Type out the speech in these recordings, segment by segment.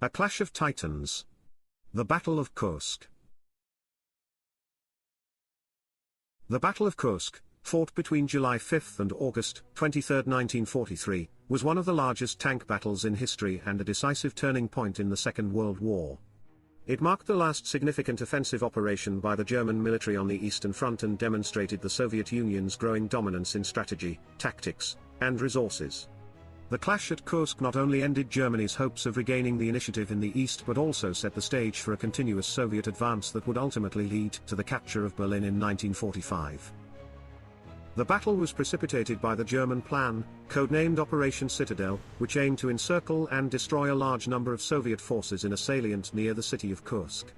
A clash of titans. The Battle of Kursk. The Battle of Kursk, fought between July 5 and August 23, 1943, was one of the largest tank battles in history and a decisive turning point in the Second World War. It marked the last significant offensive operation by the German military on the Eastern Front and demonstrated the Soviet Union's growing dominance in strategy, tactics, and resources. The clash at Kursk not only ended Germany's hopes of regaining the initiative in the East but also set the stage for a continuous Soviet advance that would ultimately lead to the capture of Berlin in 1945. The battle was precipitated by the German plan, codenamed Operation Citadel, which aimed to encircle and destroy a large number of Soviet forces in a salient near the city of Kursk.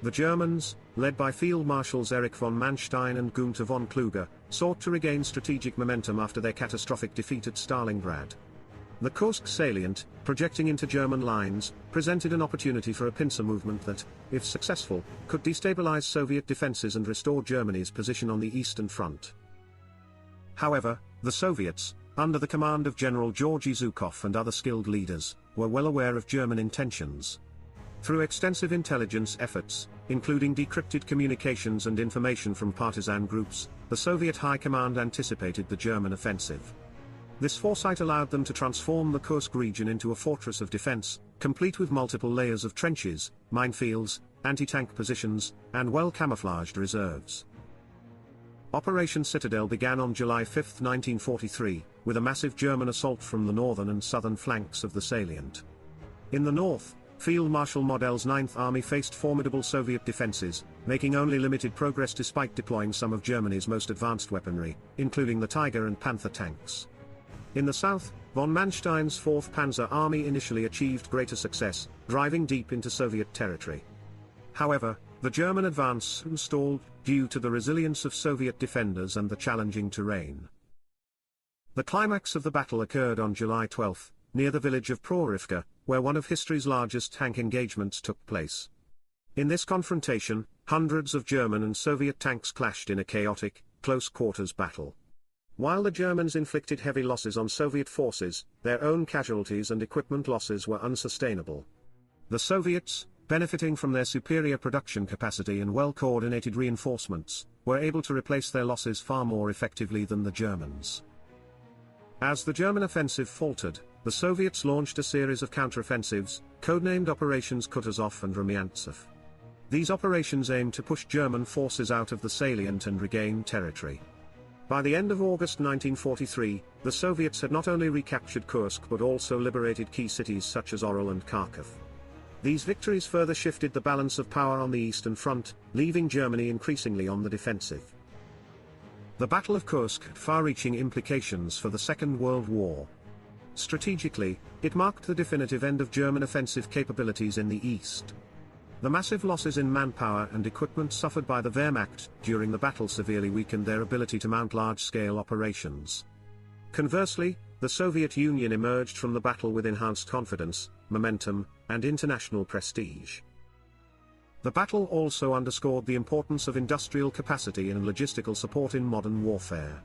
The Germans, led by Field Marshals Erich von Manstein and Gunther von Kluge, sought to regain strategic momentum after their catastrophic defeat at Stalingrad. The Kursk salient, projecting into German lines, presented an opportunity for a pincer movement that, if successful, could destabilize Soviet defenses and restore Germany's position on the Eastern Front. However, the Soviets, under the command of General Georgy Zhukov and other skilled leaders, were well aware of German intentions. Through extensive intelligence efforts, including decrypted communications and information from partisan groups, the Soviet High Command anticipated the German offensive. This foresight allowed them to transform the Kursk region into a fortress of defense, complete with multiple layers of trenches, minefields, anti-tank positions, and well-camouflaged reserves. Operation Citadel began on July 5, 1943, with a massive German assault from the northern and southern flanks of the salient. In the north, Field Marshal Model's 9th Army faced formidable Soviet defenses, making only limited progress despite deploying some of Germany's most advanced weaponry, including the Tiger and Panther tanks. In the south, von Manstein's 4th Panzer Army initially achieved greater success, driving deep into Soviet territory. However, the German advance soon stalled, due to the resilience of Soviet defenders and the challenging terrain. The climax of the battle occurred on July 12, near the village of Proorivka, where one of history's largest tank engagements took place. In this confrontation, hundreds of German and Soviet tanks clashed in a chaotic, close-quarters battle. While the Germans inflicted heavy losses on Soviet forces, their own casualties and equipment losses were unsustainable. The Soviets, benefiting from their superior production capacity and well-coordinated reinforcements, were able to replace their losses far more effectively than the Germans. As the German offensive faltered, the Soviets launched a series of counteroffensives, codenamed Operations Kutuzov and Rumyantsev. These operations aimed to push German forces out of the salient and regain territory. By the end of August 1943, the Soviets had not only recaptured Kursk but also liberated key cities such as Oryol and Kharkov. These victories further shifted the balance of power on the Eastern Front, leaving Germany increasingly on the defensive. The Battle of Kursk had far-reaching implications for the Second World War. Strategically, it marked the definitive end of German offensive capabilities in the East. The massive losses in manpower and equipment suffered by the Wehrmacht during the battle severely weakened their ability to mount large-scale operations. Conversely, the Soviet Union emerged from the battle with enhanced confidence, momentum, and international prestige. The battle also underscored the importance of industrial capacity and logistical support in modern warfare.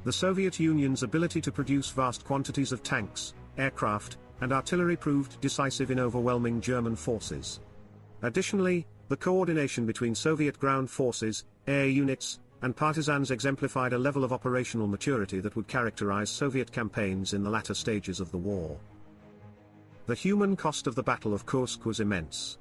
The Soviet Union's ability to produce vast quantities of tanks, aircraft, and artillery proved decisive in overwhelming German forces. Additionally, the coordination between Soviet ground forces, air units, and partisans exemplified a level of operational maturity that would characterize Soviet campaigns in the latter stages of the war. The human cost of the Battle of Kursk was immense.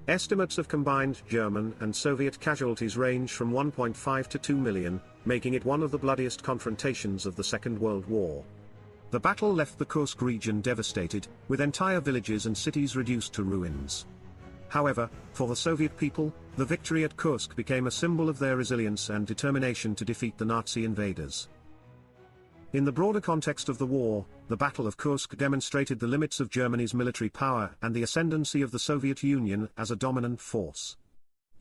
Estimates of combined German and Soviet casualties range from 1.5 to 2 million, making it one of the bloodiest confrontations of the Second World War. The battle left the Kursk region devastated, with entire villages and cities reduced to ruins. However, for the Soviet people, the victory at Kursk became a symbol of their resilience and determination to defeat the Nazi invaders. In the broader context of the war, the Battle of Kursk demonstrated the limits of Germany's military power and the ascendancy of the Soviet Union as a dominant force.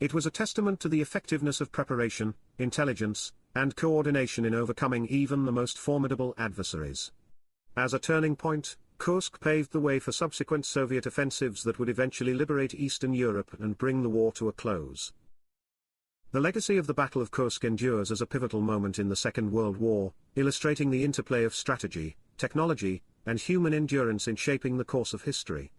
It was a testament to the effectiveness of preparation, intelligence, and coordination in overcoming even the most formidable adversaries. As a turning point, Kursk paved the way for subsequent Soviet offensives that would eventually liberate Eastern Europe and bring the war to a close. The legacy of the Battle of Kursk endures as a pivotal moment in the Second World War, illustrating the interplay of strategy, technology, and human endurance in shaping the course of history.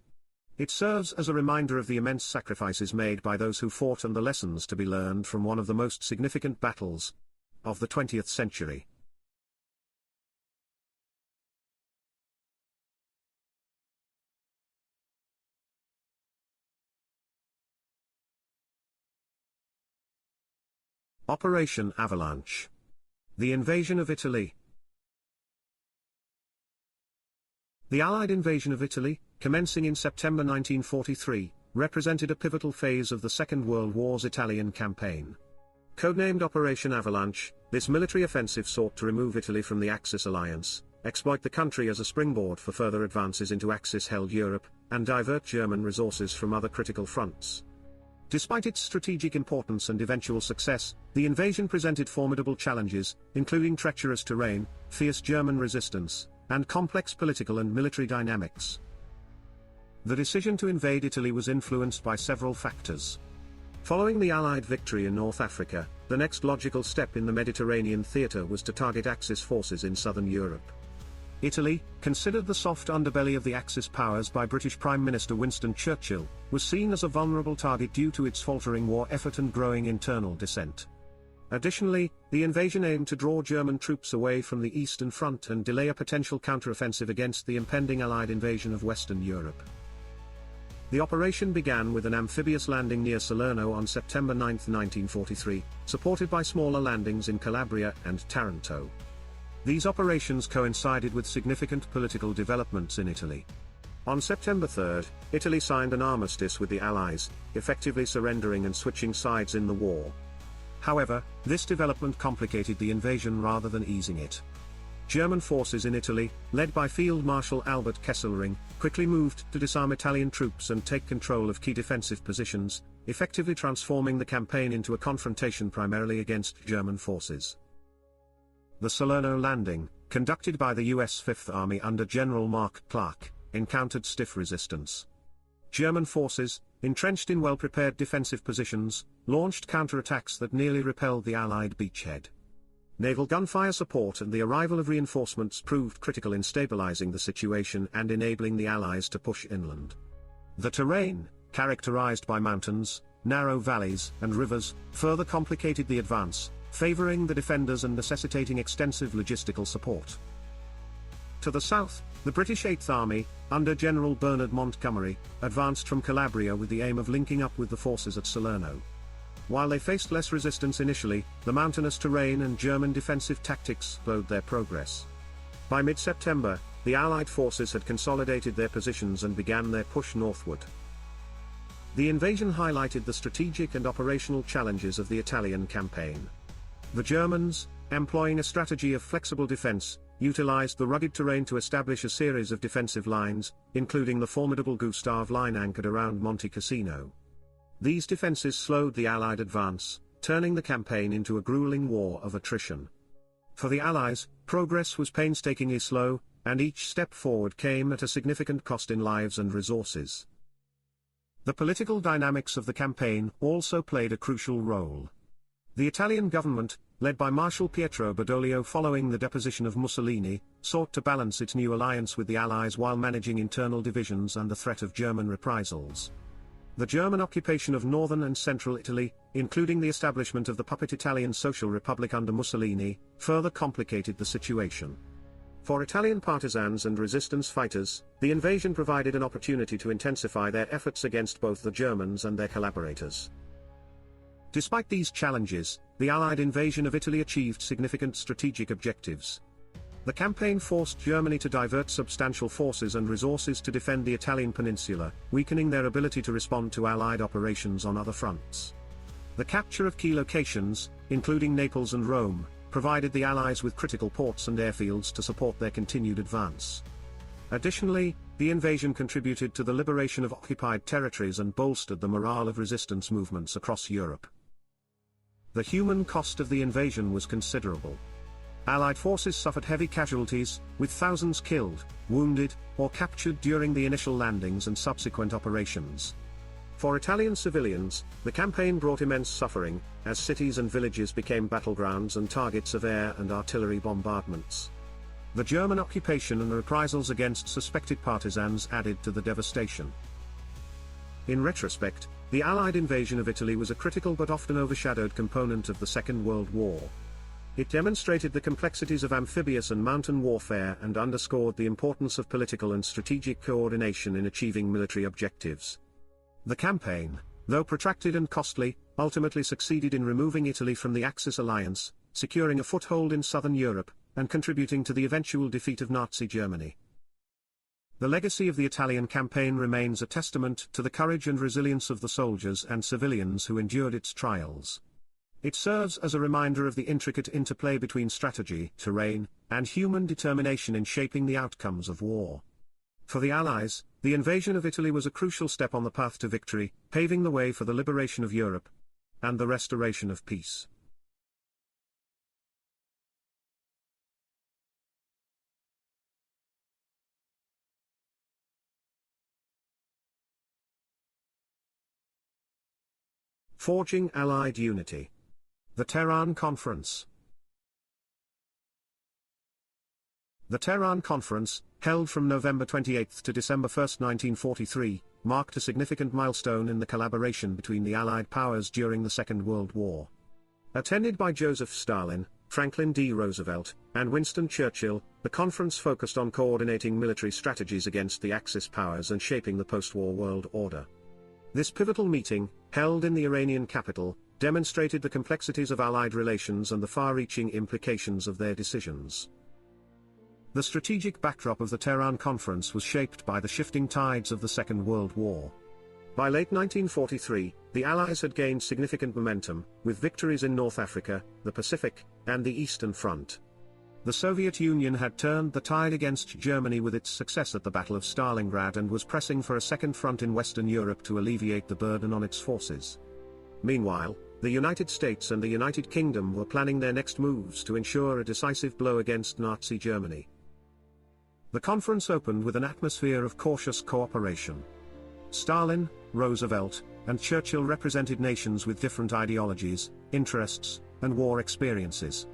It serves as a reminder of the immense sacrifices made by those who fought and the lessons to be learned from one of the most significant battles of the 20th century. Operation Avalanche. The invasion of Italy. The Allied invasion of Italy, commencing in September 1943, represented a pivotal phase of the Second World War's Italian campaign. Codenamed Operation Avalanche, this military offensive sought to remove Italy from the Axis alliance, exploit the country as a springboard for further advances into Axis-held Europe, and divert German resources from other critical fronts. Despite its strategic importance and eventual success, the invasion presented formidable challenges, including treacherous terrain, fierce German resistance, and complex political and military dynamics. The decision to invade Italy was influenced by several factors. Following the Allied victory in North Africa, the next logical step in the Mediterranean theater was to target Axis forces in southern Europe. Italy, considered the soft underbelly of the Axis powers by British Prime Minister Winston Churchill, was seen as a vulnerable target due to its faltering war effort and growing internal dissent. Additionally, the invasion aimed to draw German troops away from the Eastern Front and delay a potential counteroffensive against the impending Allied invasion of Western Europe. The operation began with an amphibious landing near Salerno on September 9, 1943, supported by smaller landings in Calabria and Taranto. These operations coincided with significant political developments in Italy. On September 3, Italy signed an armistice with the Allies, effectively surrendering and switching sides in the war. However, this development complicated the invasion rather than easing it. German forces in Italy, led by Field Marshal Albert Kesselring, quickly moved to disarm Italian troops and take control of key defensive positions, effectively transforming the campaign into a confrontation primarily against German forces. The Salerno landing, conducted by the U.S. Fifth Army under General Mark Clark, encountered stiff resistance. German forces, entrenched in well-prepared defensive positions, launched counterattacks that nearly repelled the Allied beachhead. Naval gunfire support and the arrival of reinforcements proved critical in stabilizing the situation and enabling the Allies to push inland. The terrain, characterized by mountains, narrow valleys, and rivers, further complicated the advance, favoring the defenders and necessitating extensive logistical support. To the south, the British Eighth Army, under General Bernard Montgomery, advanced from Calabria with the aim of linking up with the forces at Salerno. While they faced less resistance initially, the mountainous terrain and German defensive tactics slowed their progress. By mid-September, the Allied forces had consolidated their positions and began their push northward. The invasion highlighted the strategic and operational challenges of the Italian campaign. The Germans, employing a strategy of flexible defense, utilized the rugged terrain to establish a series of defensive lines, including the formidable Gustav Line anchored around Monte Cassino. These defenses slowed the Allied advance, turning the campaign into a grueling war of attrition. For the Allies, progress was painstakingly slow, and each step forward came at a significant cost in lives and resources. The political dynamics of the campaign also played a crucial role. The Italian government, led by Marshal Pietro Badoglio following the deposition of Mussolini, sought to balance its new alliance with the Allies while managing internal divisions and the threat of German reprisals. The German occupation of northern and central Italy, including the establishment of the puppet Italian Social Republic under Mussolini, further complicated the situation. For Italian partisans and resistance fighters, the invasion provided an opportunity to intensify their efforts against both the Germans and their collaborators. Despite these challenges, the Allied invasion of Italy achieved significant strategic objectives. The campaign forced Germany to divert substantial forces and resources to defend the Italian peninsula, weakening their ability to respond to Allied operations on other fronts. The capture of key locations, including Naples and Rome, provided the Allies with critical ports and airfields to support their continued advance. Additionally, the invasion contributed to the liberation of occupied territories and bolstered the morale of resistance movements across Europe. The human cost of the invasion was considerable. Allied forces suffered heavy casualties, with thousands killed, wounded, or captured during the initial landings and subsequent operations. For Italian civilians, the campaign brought immense suffering, as cities and villages became battlegrounds and targets of air and artillery bombardments. The German occupation and reprisals against suspected partisans added to the devastation. In retrospect, the Allied invasion of Italy was a critical but often overshadowed component of the Second World War. It demonstrated the complexities of amphibious and mountain warfare and underscored the importance of political and strategic coordination in achieving military objectives. The campaign, though protracted and costly, ultimately succeeded in removing Italy from the Axis alliance, securing a foothold in southern Europe, and contributing to the eventual defeat of Nazi Germany. The legacy of the Italian campaign remains a testament to the courage and resilience of the soldiers and civilians who endured its trials. It serves as a reminder of the intricate interplay between strategy, terrain, and human determination in shaping the outcomes of war. For the Allies, the invasion of Italy was a crucial step on the path to victory, paving the way for the liberation of Europe and the restoration of peace. Forging Allied Unity. The Tehran Conference. The Tehran Conference, held from November 28 to December 1, 1943, marked a significant milestone in the collaboration between the Allied powers during the Second World War. Attended by Joseph Stalin, Franklin D. Roosevelt, and Winston Churchill, the conference focused on coordinating military strategies against the Axis powers and shaping the post-war world order. This pivotal meeting, held in the Iranian capital, demonstrated the complexities of Allied relations and the far-reaching implications of their decisions. The strategic backdrop of the Tehran Conference was shaped by the shifting tides of the Second World War. By late 1943, the Allies had gained significant momentum, with victories in North Africa, the Pacific, and the Eastern Front. The Soviet Union had turned the tide against Germany with its success at the Battle of Stalingrad and was pressing for a second front in Western Europe to alleviate the burden on its forces. Meanwhile, the United States and the United Kingdom were planning their next moves to ensure a decisive blow against Nazi Germany. The conference opened with an atmosphere of cautious cooperation. Stalin, Roosevelt, and Churchill represented nations with different ideologies, interests, and war experiences.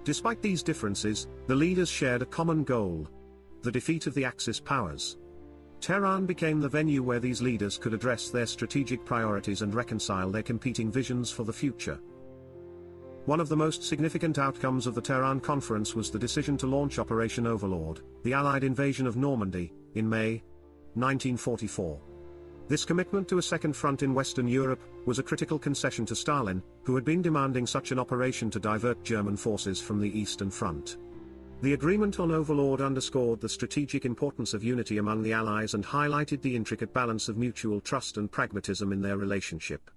Despite these differences, the leaders shared a common goal: the defeat of the Axis powers. Tehran became the venue where these leaders could address their strategic priorities and reconcile their competing visions for the future. One of the most significant outcomes of the Tehran Conference was the decision to launch Operation Overlord, the Allied invasion of Normandy, in May 1944. This commitment to a second front in Western Europe was a critical concession to Stalin, who had been demanding such an operation to divert German forces from the Eastern Front. The agreement on Overlord underscored the strategic importance of unity among the Allies and highlighted the intricate balance of mutual trust and pragmatism in their relationship.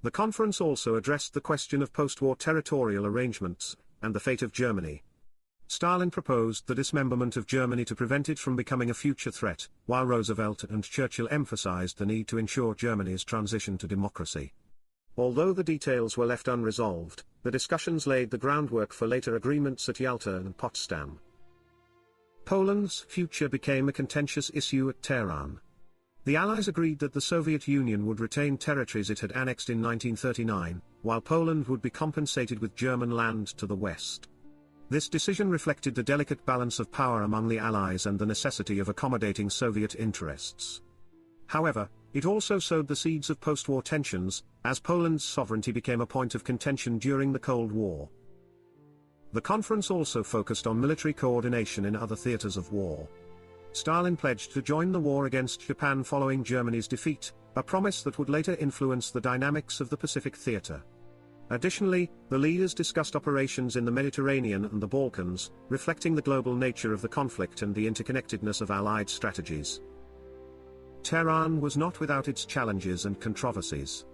The conference also addressed the question of post-war territorial arrangements and the fate of Germany. Stalin proposed the dismemberment of Germany to prevent it from becoming a future threat, while Roosevelt and Churchill emphasized the need to ensure Germany's transition to democracy. Although the details were left unresolved, the discussions laid the groundwork for later agreements at Yalta and Potsdam. Poland's future became a contentious issue at Tehran. The Allies agreed that the Soviet Union would retain territories it had annexed in 1939, while Poland would be compensated with German land to the west. This decision reflected the delicate balance of power among the Allies and the necessity of accommodating Soviet interests. However, it also sowed the seeds of post-war tensions, as Poland's sovereignty became a point of contention during the Cold War. The conference also focused on military coordination in other theaters of war. Stalin pledged to join the war against Japan following Germany's defeat, a promise that would later influence the dynamics of the Pacific theater. Additionally, the leaders discussed operations in the Mediterranean and the Balkans, reflecting the global nature of the conflict and the interconnectedness of Allied strategies. Tehran was not without its challenges and controversies.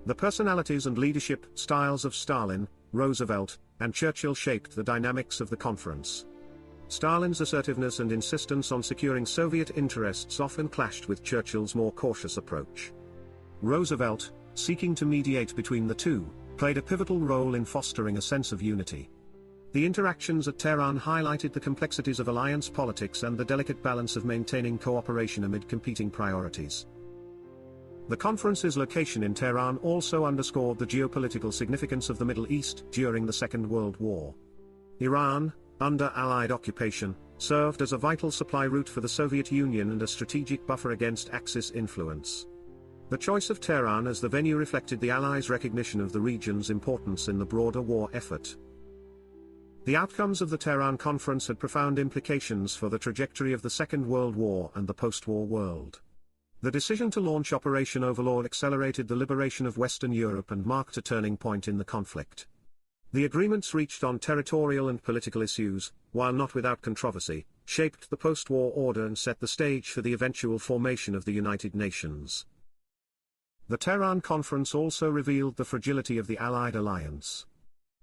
The personalities and leadership styles of Stalin, Roosevelt, and Churchill shaped the dynamics of the conference. Stalin's assertiveness and insistence on securing Soviet interests often clashed with Churchill's more cautious approach. Roosevelt, seeking to mediate between the two, played a pivotal role in fostering a sense of unity. The interactions at Tehran highlighted the complexities of alliance politics and the delicate balance of maintaining cooperation amid competing priorities. The conference's location in Tehran also underscored the geopolitical significance of the Middle East during the Second World War. Iran, under Allied occupation, served as a vital supply route for the Soviet Union and a strategic buffer against Axis influence. The choice of Tehran as the venue reflected the Allies' recognition of the region's importance in the broader war effort. The outcomes of the Tehran Conference had profound implications for the trajectory of the Second World War and the post-war world. The decision to launch Operation Overlord accelerated the liberation of Western Europe and marked a turning point in the conflict. The agreements reached on territorial and political issues, while not without controversy, shaped the post-war order and set the stage for the eventual formation of the United Nations. The Tehran Conference also revealed the fragility of the Allied alliance.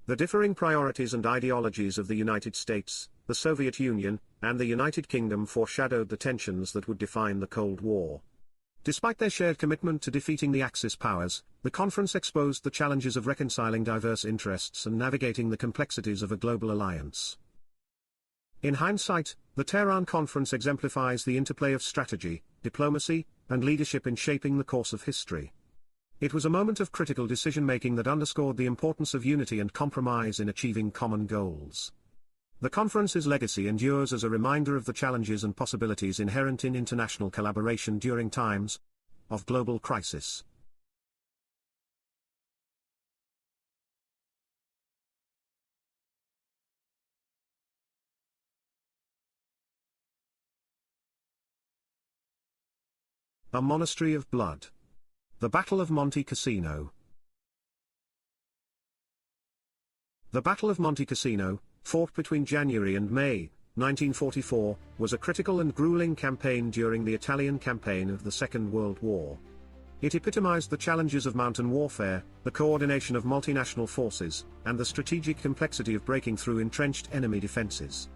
The differing priorities and ideologies of the United States, the Soviet Union, and the United Kingdom foreshadowed the tensions that would define the Cold War. Despite their shared commitment to defeating the Axis powers, the conference exposed the challenges of reconciling diverse interests and navigating the complexities of a global alliance. In hindsight, the Tehran Conference exemplifies the interplay of strategy, diplomacy, and leadership in shaping the course of history. It was a moment of critical decision-making that underscored the importance of unity and compromise in achieving common goals. The conference's legacy endures as a reminder of the challenges and possibilities inherent in international collaboration during times of global crisis. A Monastery of Blood. The Battle of Monte Cassino. The Battle of Monte Cassino, fought between January and May 1944, was a critical and grueling campaign during the Italian campaign of the Second World War. It epitomized the challenges of mountain warfare, the coordination of multinational forces, and the strategic complexity of breaking through entrenched enemy defenses.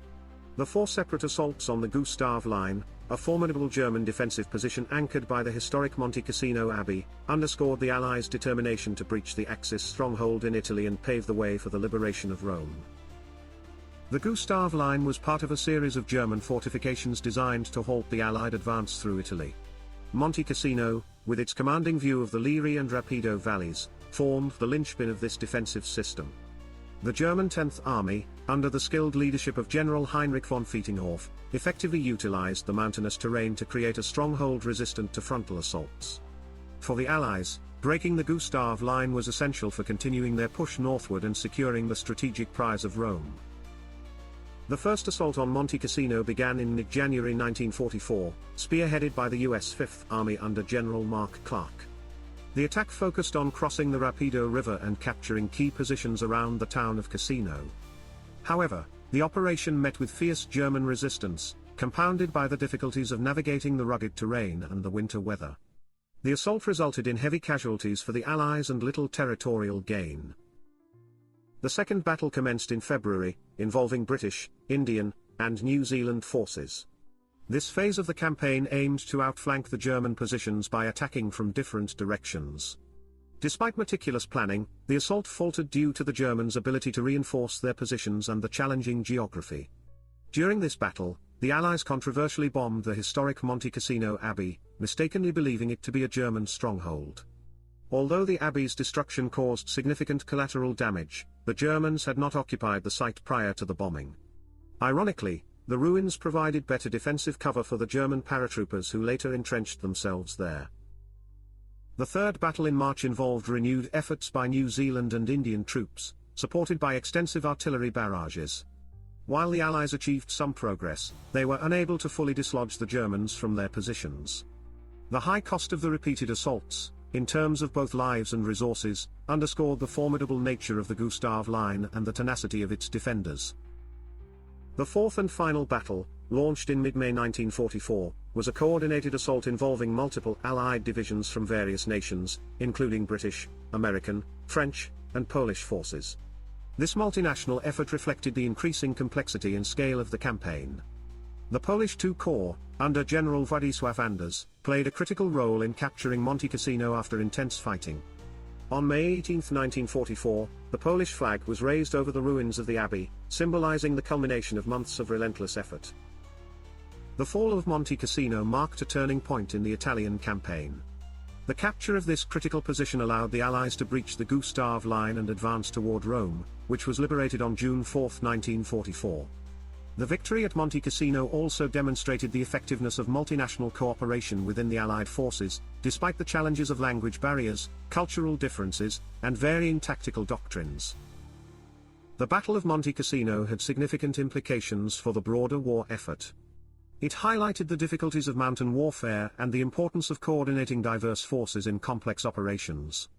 The four separate assaults on the Gustav Line, a formidable German defensive position anchored by the historic Monte Cassino Abbey, underscored the Allies' determination to breach the Axis stronghold in Italy and pave the way for the liberation of Rome. The Gustav Line was part of a series of German fortifications designed to halt the Allied advance through Italy. Monte Cassino, with its commanding view of the Liri and Rapido valleys, formed the linchpin of this defensive system. The German 10th Army, under the skilled leadership of General Heinrich von Vietinghoff, effectively utilized the mountainous terrain to create a stronghold resistant to frontal assaults. For the Allies, breaking the Gustav Line was essential for continuing their push northward and securing the strategic prize of Rome. The first assault on Monte Cassino began in mid-January 1944, spearheaded by the U.S. 5th Army under General Mark Clark. The attack focused on crossing the Rapido River and capturing key positions around the town of Cassino. However, the operation met with fierce German resistance, compounded by the difficulties of navigating the rugged terrain and the winter weather. The assault resulted in heavy casualties for the Allies and little territorial gain. The second battle commenced in February, involving British, Indian, and New Zealand forces. This phase of the campaign aimed to outflank the German positions by attacking from different directions. Despite meticulous planning, the assault faltered due to the Germans' ability to reinforce their positions and the challenging geography. During this battle, the Allies controversially bombed the historic Monte Cassino Abbey, mistakenly believing it to be a German stronghold. Although the abbey's destruction caused significant collateral damage, the Germans had not occupied the site prior to the bombing. Ironically, the ruins provided better defensive cover for the German paratroopers who later entrenched themselves there. The third battle in March involved renewed efforts by New Zealand and Indian troops, supported by extensive artillery barrages. While the Allies achieved some progress, they were unable to fully dislodge the Germans from their positions. The high cost of the repeated assaults, in terms of both lives and resources, underscored the formidable nature of the Gustav Line and the tenacity of its defenders. The fourth and final battle, launched in mid-May 1944, was a coordinated assault involving multiple Allied divisions from various nations, including British, American, French, and Polish forces. This multinational effort reflected the increasing complexity and scale of the campaign. The Polish II Corps, under General Władysław Anders, played a critical role in capturing Monte Cassino after intense fighting. On May 18, 1944, the Polish flag was raised over the ruins of the abbey, symbolizing the culmination of months of relentless effort. The fall of Monte Cassino marked a turning point in the Italian campaign. The capture of this critical position allowed the Allies to breach the Gustav Line and advance toward Rome, which was liberated on June 4, 1944. The victory at Monte Cassino also demonstrated the effectiveness of multinational cooperation within the Allied forces, despite the challenges of language barriers, cultural differences, and varying tactical doctrines. The Battle of Monte Cassino had significant implications for the broader war effort. It highlighted the difficulties of mountain warfare and the importance of coordinating diverse forces in complex operations.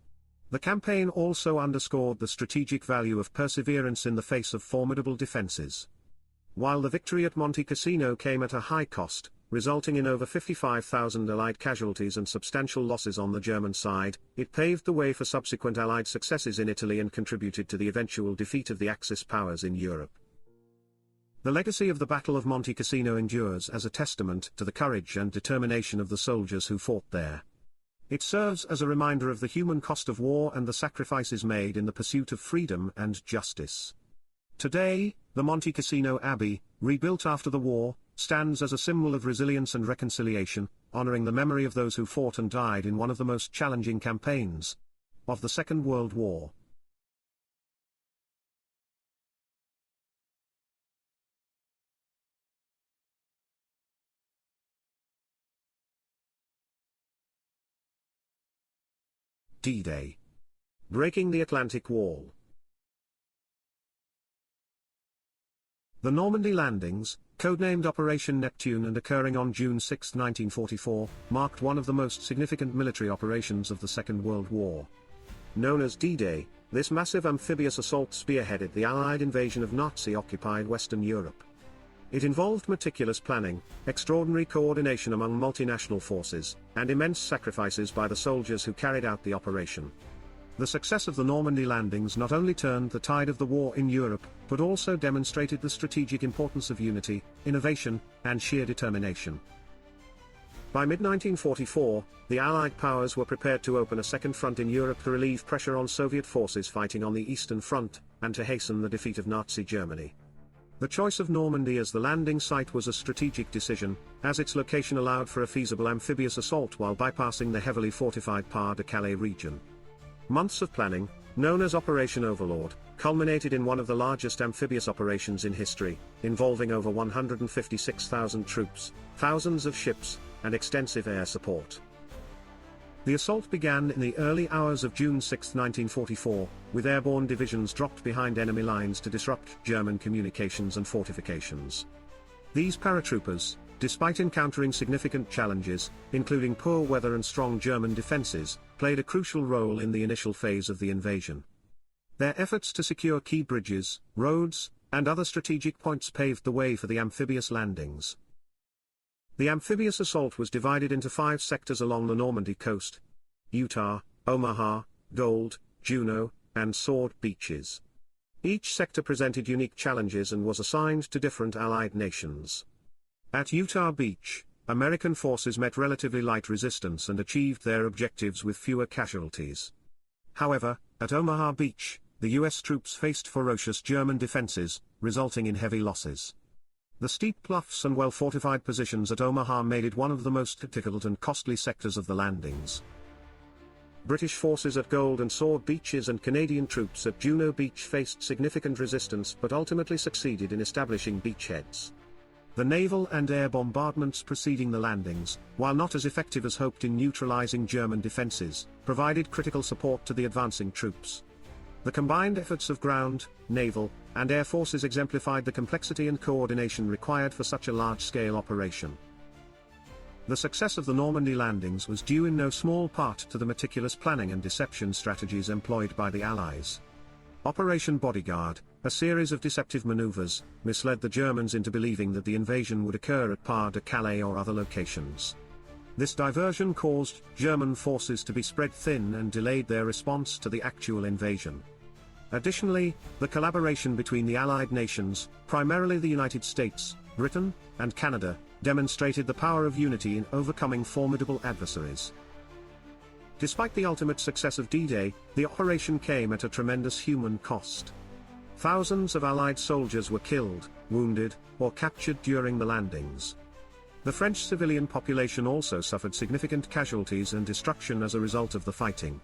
The campaign also underscored the strategic value of perseverance in the face of formidable defenses. While the victory at Monte Cassino came at a high cost, resulting in over 55,000 Allied casualties and substantial losses on the German side, it paved the way for subsequent Allied successes in Italy and contributed to the eventual defeat of the Axis powers in Europe. The legacy of the Battle of Monte Cassino endures as a testament to the courage and determination of the soldiers who fought there. It serves as a reminder of the human cost of war and the sacrifices made in the pursuit of freedom and justice. Today, the Monte Cassino Abbey, rebuilt after the war, stands as a symbol of resilience and reconciliation, honoring the memory of those who fought and died in one of the most challenging campaigns of the Second World War. D-Day. Breaking the Atlantic Wall. The Normandy landings, codenamed Operation Neptune and occurring on June 6, 1944, marked one of the most significant military operations of the Second World War. Known as D-Day, this massive amphibious assault spearheaded the Allied invasion of Nazi-occupied Western Europe. It involved meticulous planning, extraordinary coordination among multinational forces, and immense sacrifices by the soldiers who carried out the operation. The success of the Normandy landings not only turned the tide of the war in Europe, but also demonstrated the strategic importance of unity, innovation, and sheer determination. By mid-1944, the Allied powers were prepared to open a second front in Europe to relieve pressure on Soviet forces fighting on the Eastern Front, and to hasten the defeat of Nazi Germany. The choice of Normandy as the landing site was a strategic decision, as its location allowed for a feasible amphibious assault while bypassing the heavily fortified Pas-de-Calais region. Months of planning, known as Operation Overlord, culminated in one of the largest amphibious operations in history, involving over 156,000 troops, thousands of ships, and extensive air support. The assault began in the early hours of June 6, 1944, with airborne divisions dropped behind enemy lines to disrupt German communications and fortifications. These paratroopers, despite encountering significant challenges, including poor weather and strong German defenses, played a crucial role in the initial phase of the invasion. Their efforts to secure key bridges, roads, and other strategic points paved the way for the amphibious landings. The amphibious assault was divided into 5 sectors along the Normandy coast: Utah, Omaha, Gold, Juno, and Sword Beaches. Each sector presented unique challenges and was assigned to different Allied nations. At Utah Beach, American forces met relatively light resistance and achieved their objectives with fewer casualties. However, at Omaha Beach, the U.S. troops faced ferocious German defenses, resulting in heavy losses. The steep bluffs and well-fortified positions at Omaha made it one of the most difficult and costly sectors of the landings. British forces at Gold and Sword Beaches and Canadian troops at Juno Beach faced significant resistance but ultimately succeeded in establishing beachheads. The naval and air bombardments preceding the landings, while not as effective as hoped in neutralizing German defenses, provided critical support to the advancing troops. The combined efforts of ground, naval, and air forces exemplified the complexity and coordination required for such a large-scale operation. The success of the Normandy landings was due in no small part to the meticulous planning and deception strategies employed by the Allies. Operation Bodyguard, a series of deceptive maneuvers, misled the Germans into believing that the invasion would occur at Pas-de-Calais or other locations. This diversion caused German forces to be spread thin and delayed their response to the actual invasion. Additionally, the collaboration between the Allied nations, primarily the United States, Britain, and Canada, demonstrated the power of unity in overcoming formidable adversaries. Despite the ultimate success of D-Day, the operation came at a tremendous human cost. Thousands of Allied soldiers were killed, wounded, or captured during the landings. The French civilian population also suffered significant casualties and destruction as a result of the fighting.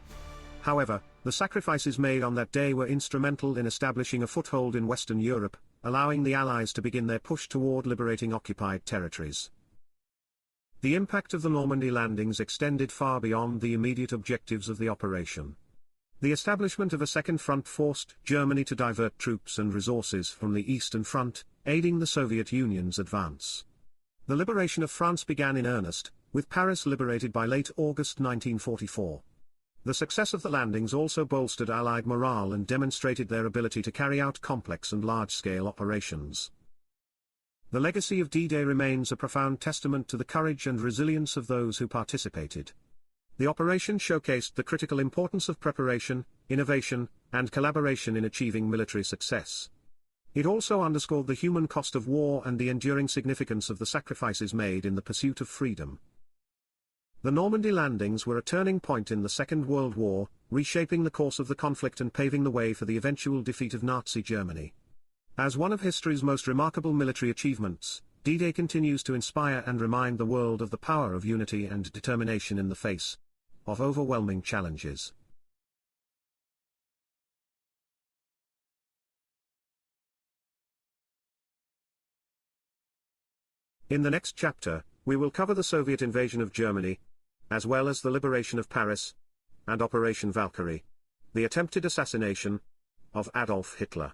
However, the sacrifices made on that day were instrumental in establishing a foothold in Western Europe, allowing the Allies to begin their push toward liberating occupied territories. The impact of the Normandy landings extended far beyond the immediate objectives of the operation. The establishment of a second front forced Germany to divert troops and resources from the Eastern Front, aiding the Soviet Union's advance. The liberation of France began in earnest, with Paris liberated by late August 1944. The success of the landings also bolstered Allied morale and demonstrated their ability to carry out complex and large-scale operations. The legacy of D-Day remains a profound testament to the courage and resilience of those who participated. The operation showcased the critical importance of preparation, innovation, and collaboration in achieving military success. It also underscored the human cost of war and the enduring significance of the sacrifices made in the pursuit of freedom. The Normandy landings were a turning point in the Second World War, reshaping the course of the conflict and paving the way for the eventual defeat of Nazi Germany. As one of history's most remarkable military achievements, D-Day continues to inspire and remind the world of the power of unity and determination in the face of overwhelming challenges. In the next chapter, we will cover the Soviet invasion of Germany, as well as the liberation of Paris, and Operation Valkyrie, the attempted assassination of Adolf Hitler.